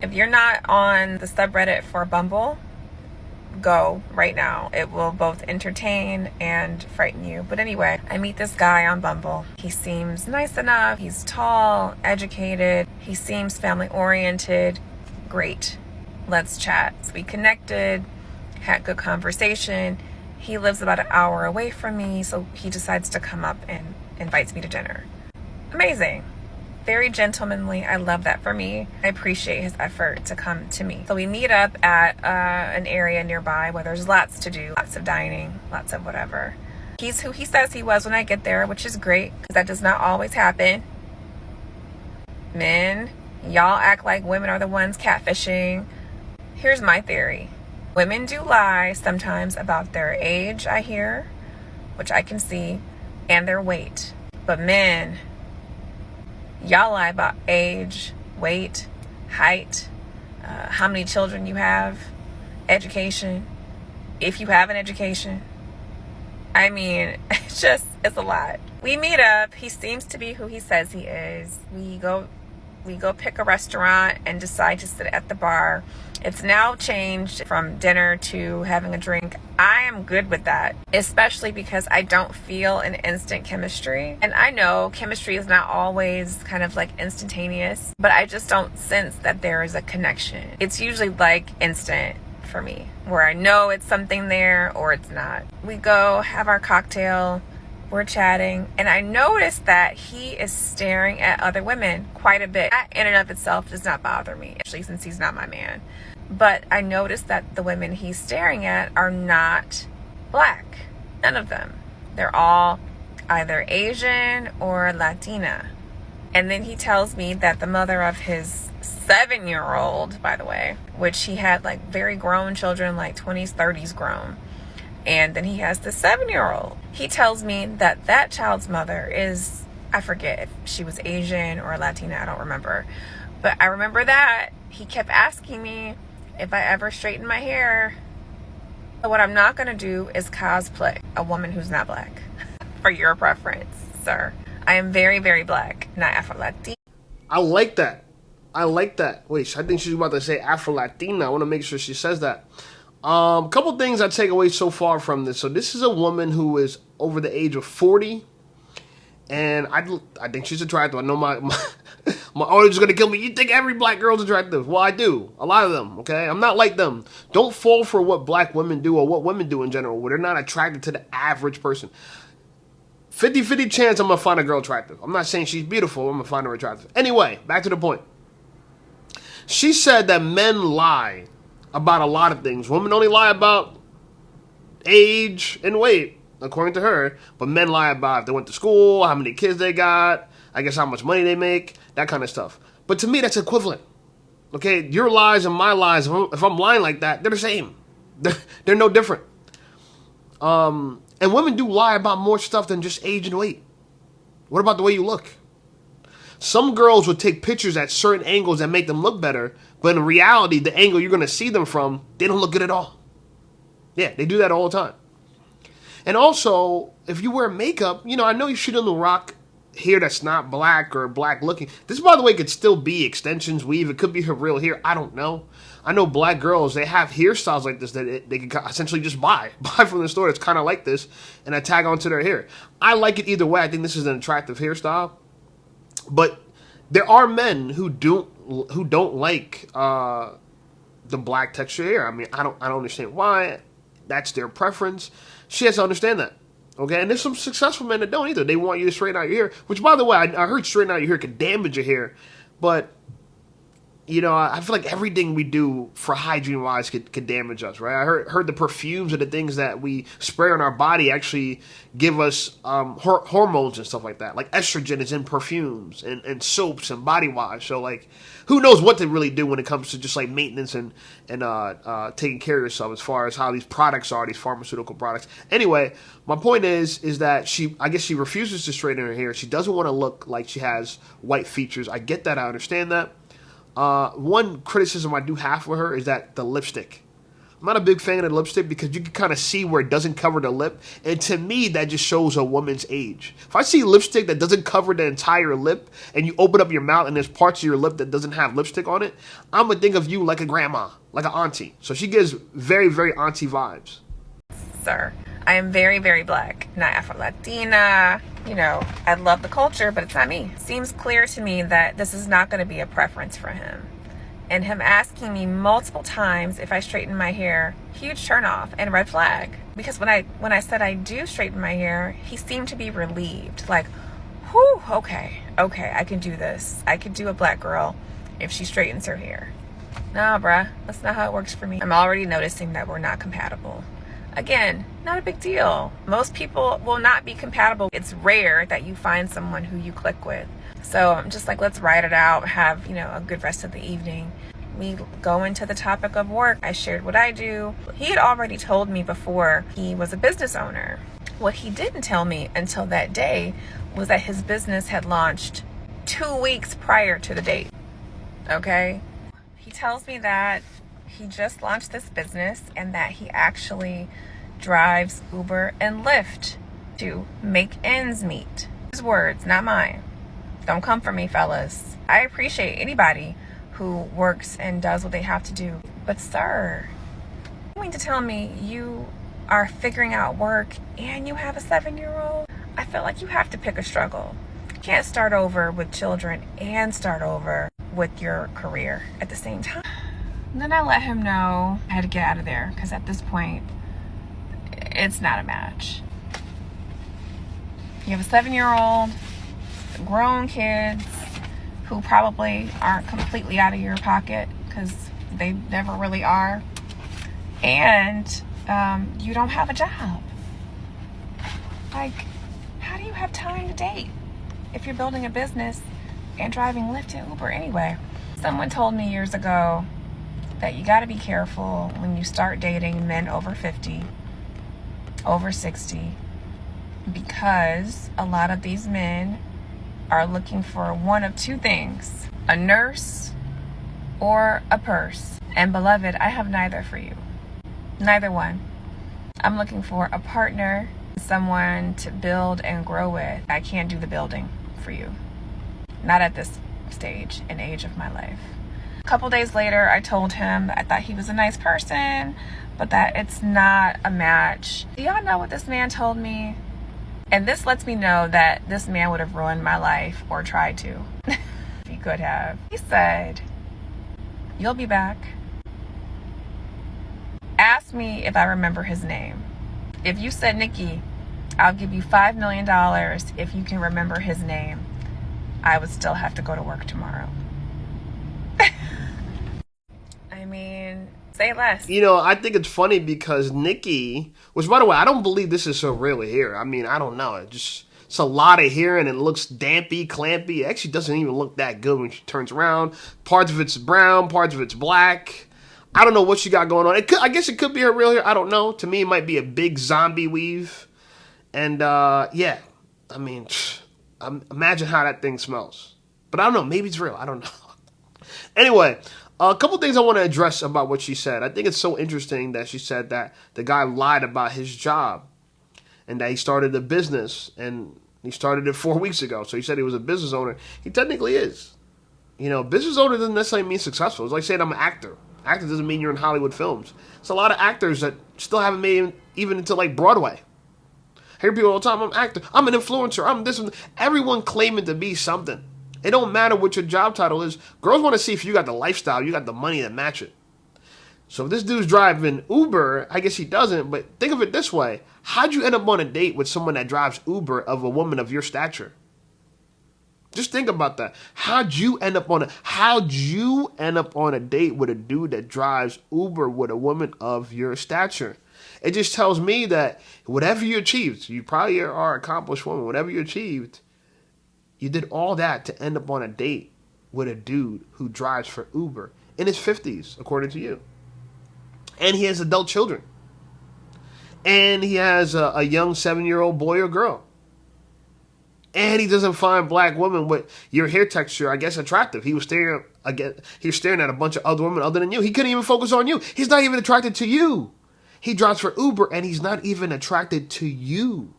If you're not on the subreddit for Bumble, go right now. It will both entertain and frighten you. But anyway, I meet this guy on Bumble. He seems nice enough. He's tall, educated. He seems family oriented. Great. Let's chat. So we connected, had good conversation. He lives about an hour away from me, so he decides to come up and invites me to dinner. Amazing. Very gentlemanly. I love that for me. I appreciate his effort to come to me. So we meet up at an area nearby where there's lots to do, lots of dining, lots of whatever. He's who he says he was when I get there, which is great because that does not always happen. Men, y'all act like women are the ones catfishing. Here's my theory. Women do lie sometimes about their age, I hear, which I can see, and their weight. But men, y'all lie about age, weight, height, how many children you have, education, if you have an education. I mean, it's a lot. We meet up. He seems to be who he says he is. We go pick a restaurant and decide to sit at the bar. It's now changed from dinner to having a drink. I am good with that, especially because I don't feel an instant chemistry. And I know chemistry is not always kind of like instantaneous, but I just don't sense that there is a connection. It's usually like instant for me, where I know it's something there or it's not. We go have our cocktail. We're chatting, and I noticed that he is staring at other women quite a bit. That in and of itself does not bother me, especially since he's not my man. But I noticed that the women he's staring at are not black. None of them. They're all either Asian or Latina. And then he tells me that the mother of his 7-year-old, by the way, which he had like very grown children, like 20s, 30s grown. And then he has the 7-year-old. He tells me that that child's mother is, I forget if she was Asian or Latina, I don't remember. But I remember that he kept asking me if I ever straighten my hair. So what I'm not going to do is cosplay a woman who's not black for your preference, sir. I am very, very black, not Afro-Latina. I like that. I like that. Wait, I think she's about to say Afro-Latina. I want to make sure she says that. Couple things I take away so far from this. So this is a woman who is over the age of 40, and I think she's attractive. I know my audience is gonna kill me. You think every black girl's attractive? Well, I do. A lot of them. Okay, I'm not like them. Don't fall for what black women do or what women do in general, where they're not attracted to the average person. 50-50 chance I'm gonna find a girl attractive. I'm not saying she's beautiful. I'm gonna find her attractive. Anyway, back to the point. She said that men lie about a lot of things. Women only lie about age and weight, according to her. But men lie about if they went to school, how many kids they got, I guess how much money they make, that kind of stuff. But to me, that's equivalent. Okay, your lies and my lies, if I'm lying like that, they're the same. They're no different. And women do lie about more stuff than just age and weight. What about the way you look? Some girls would take pictures at certain angles that make them look better, but in reality, the angle you're going to see them from, they don't look good at all. Yeah, they do that all the time. And also, if you wear makeup, I know you shouldn't rock hair that's not black or black looking. This, by the way, could still be extensions, weave. It could be her real hair. I don't know. I know black girls, they have hairstyles like this that they can essentially just buy from the store. It's kind of like this, and I tag onto their hair. I like it either way. I think this is an attractive hairstyle. But there are men who don't like the black texture hair. I mean, I don't understand why. That's their preference. She has to understand that. Okay, and there's some successful men that don't either. They want you to straighten out your hair, which, by the way, I heard straightening out your hair could damage your hair. But I feel like everything we do for hygiene-wise could damage us, right? I heard the perfumes or the things that we spray on our body actually give us hormones and stuff like that. Like estrogen is in perfumes and soaps and body wash. So, like, who knows what to really do when it comes to just, like, maintenance and taking care of yourself as far as how these products are, these pharmaceutical products. Anyway, my point is that I guess she refuses to straighten her hair. She doesn't want to look like she has white features. I get that. I understand that. One criticism I do have for her is that the lipstick. I'm not a big fan of the lipstick because you can kind of see where it doesn't cover the lip. And to me, that just shows a woman's age. If I see lipstick that doesn't cover the entire lip and you open up your mouth and there's parts of your lip that doesn't have lipstick on it, I'm going to think of you like a grandma, like an auntie. So she gives very, very auntie vibes. Sir, I am very, very black, not Afro-Latina. You know, I love the culture, but it's not me. Seems clear to me that this is not going to be a preference for him. And him asking me multiple times if I straighten my hair, huge turnoff and red flag. Because when I said I do straighten my hair, he seemed to be relieved. Like, whew, okay, I can do this. I can do a black girl if she straightens her hair. Nah, bruh, that's not how it works for me. I'm already noticing that we're not compatible. Again, not a big deal. Most people will not be compatible. It's rare that you find someone who you click with. So I'm just like, let's ride it out, have, a good rest of the evening. We go into the topic of work. I shared what I do. He had already told me before he was a business owner. What he didn't tell me until that day was that his business had launched 2 weeks prior to the date. Okay? He tells me that he just launched this business and that he actually drives Uber and Lyft to make ends meet. His words, not mine. Don't come for me, fellas. I appreciate anybody who works and does what they have to do. But sir, you mean to tell me you are figuring out work and you have a 7-year-old? I feel like you have to pick a struggle. You can't start over with children and start over with your career at the same time. And then I let him know I had to get out of there because at this point, it's not a match. You have a 7-year-old, grown kids who probably aren't completely out of your pocket because they never really are, and you don't have a job. Like, how do you have time to date if you're building a business and driving Lyft and Uber anyway? Someone told me years ago that you got to be careful when you start dating men over 50, over 60, because a lot of these men are looking for one of two things: a nurse or a purse. And beloved, I have neither for you. Neither one. I'm looking for a partner, someone to build and grow with. I can't do the building for you. Not at this stage and age of my life. A couple days later, I told him that I thought he was a nice person, but that it's not a match. Do y'all know what this man told me? And this lets me know that this man would have ruined my life or tried to. He could have. He said, "You'll be back. Ask me if I remember his name. If you said Nikki, I'll give you $5 million if you can remember his name. I would still have to go to work tomorrow." I mean, say less. I think it's funny because Nikki, which by the way, I don't believe this is her real hair. I mean, I don't know. It's a lot of hair and it looks dampy, clampy. It actually doesn't even look that good when she turns around. Parts of it's brown, parts of it's black. I don't know what she got going on. I guess it could be her real hair. I don't know. To me, it might be a big zombie weave. And yeah, I mean, imagine how that thing smells. But I don't know. Maybe it's real. I don't know. Anyway, a couple things I want to address about what she said. I think it's so interesting that she said that the guy lied about his job and that he started a business and he started it 4 weeks ago. So he said he was a business owner. He technically is. Business owner doesn't necessarily mean successful. It's like saying I'm an actor. Actor doesn't mean you're in Hollywood films. It's a lot of actors that still haven't made it even into like Broadway. I hear people all the time, I'm an actor, I'm an influencer, I'm this. Everyone claiming to be something. It don't matter what your job title is. Girls want to see if you got the lifestyle, you got the money to match it. So if this dude's driving Uber, I guess he doesn't, but think of it this way. How'd you end up on a date with someone that drives Uber of a woman of your stature? Just think about that. How'd you end up on a date with a dude that drives Uber with a woman of your stature? It just tells me that whatever you achieved, you probably are an accomplished woman, whatever you achieved, you did all that to end up on a date with a dude who drives for Uber in his 50s, according to you. And he has adult children. And he has a young 7-year-old boy or girl. And he doesn't find black women with your hair texture, I guess, attractive. He was staring at a bunch of other women other than you. He couldn't even focus on you. He's not even attracted to you. He drives for Uber and he's not even attracted to you.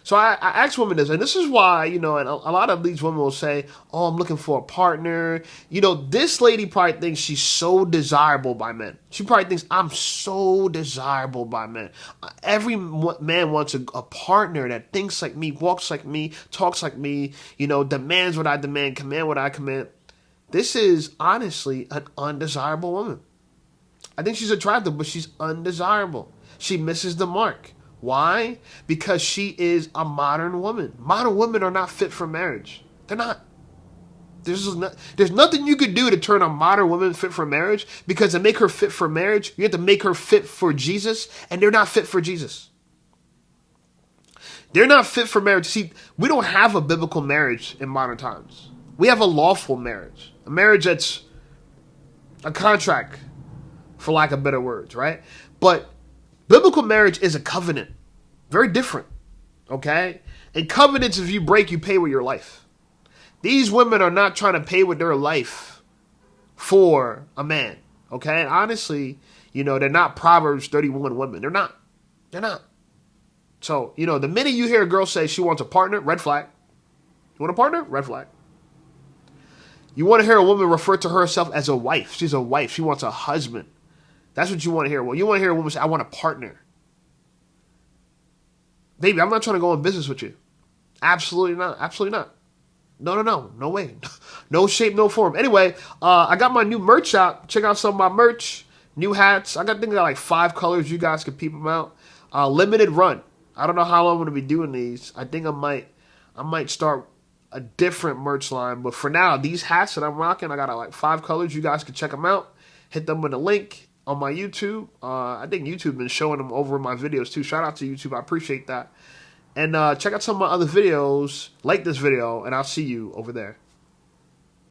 So I asked women this, and this is why, and a lot of these women will say, oh, I'm looking for a partner. This lady probably thinks she's so desirable by men. She probably thinks I'm so desirable by men. Every man wants a partner that thinks like me, walks like me, talks like me, demands what I demand, command what I command. This is honestly an undesirable woman. I think she's attractive, but she's undesirable. She misses the mark. Why? Because she is a modern woman. Modern women are not fit for marriage. They're not. There's nothing you could do to turn a modern woman fit for marriage, because to make her fit for marriage, you have to make her fit for Jesus, and they're not fit for Jesus. They're not fit for marriage. See, we don't have a biblical marriage in modern times. We have a lawful marriage. A marriage that's a contract, for lack of better words, right? But biblical marriage is a covenant. Very different. Okay? And covenants, if you break, you pay with your life. These women are not trying to pay with their life for a man. Okay? And honestly, they're not Proverbs 31 women. They're not. They're not. So, the minute you hear a girl say she wants a partner, red flag. You want a partner? Red flag. You want to hear a woman refer to herself as a wife. She's a wife. She wants a husband. That's what you want to hear. Well, you want to hear a woman say, I want a partner. Baby, I'm not trying to go in business with you. Absolutely not. Absolutely not. No. No way. No shape, no form. Anyway, I got my new merch out. Check out some of my merch. New hats. I think I got like 5 colors. You guys can peep them out. Limited run. I don't know how long I'm going to be doing these. I think I might start a different merch line. But for now, these hats that I'm rocking, I got like 5 colors. You guys can check them out. Hit them with a link on my YouTube. I think YouTube been showing them over in my videos too. Shout out to YouTube. I appreciate that. And check out some of my other videos. Like this video, and I'll see you over there.